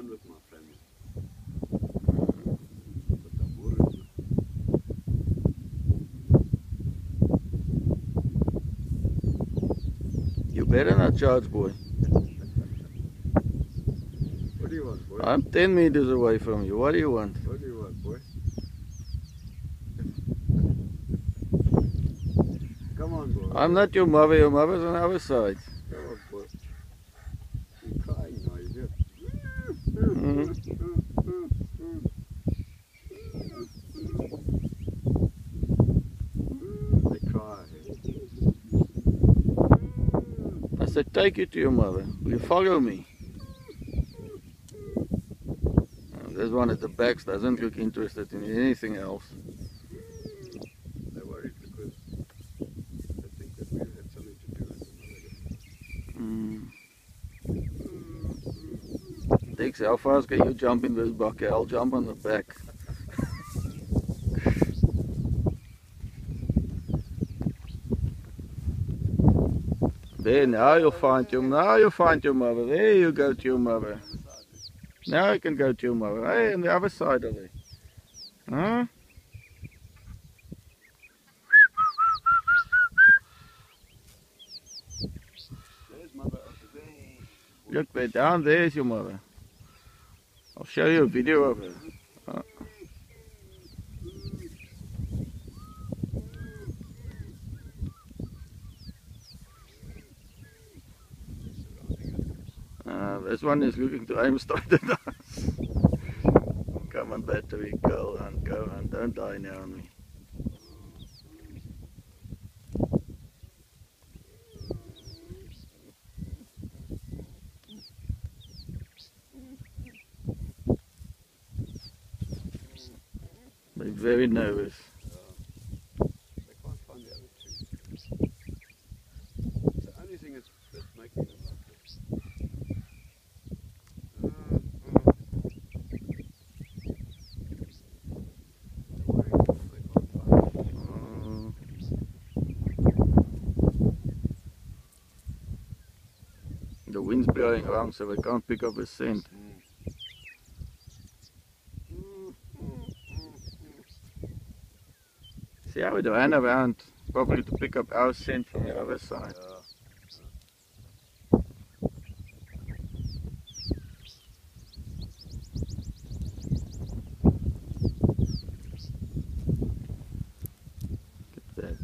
around with my family. But I'm worried. You better not charge, boy. What do you want, boy? I'm 10 meters away from you. What do you want? What do you want, boy? Come on, boy. I'm not your mother. Your mother's on our side. Come on, boy. You're crying now, is it? They cry. I said, take you to your mother. Will you follow me? This one at the back doesn't look interested in anything else. They're worried because they think that we had something to do with the mother. Dix, how fast can you jump in this bucket? I'll jump on the back. There, now you'll find your mother. There you go to your mother. Now you can go to your mother. Hey, on the other side of it. Huh? There's mother over there. Look, there, down there is your mother. I'll show you a video of her. This one is looking to aim straight at us. Come on, battery, go on, don't die now on me. They're very nervous. They can't find the other two. It's the only thing that's making them like this. The wind's blowing around, so they can't pick up a scent. See how we ran around, probably to pick up our scent from the other side. Look at that.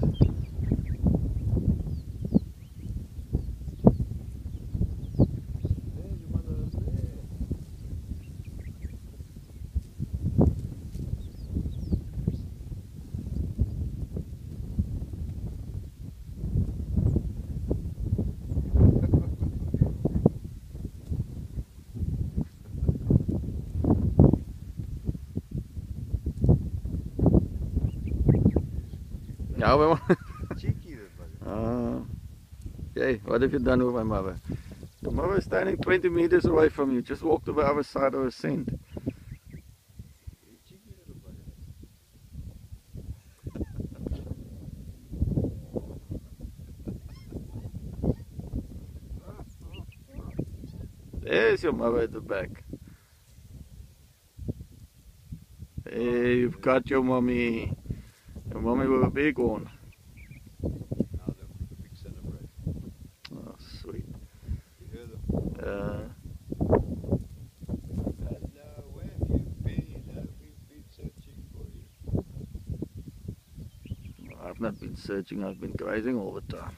There's your mother over there. Now we want. Cheeky, that bugger. Okay, what have you done with my mother? The mother is standing 20 meters away from you. Just walk to the other side of the scent. Cheeky little bugger. There's your mother at the back. Hey, you've got your mommy. Your mommy with a big one. Now they'll put a big celebration. Oh, sweet. You hear them? Uh, Hello, where have you been? We've been searching for you. I've not been searching, I've been grazing all the time.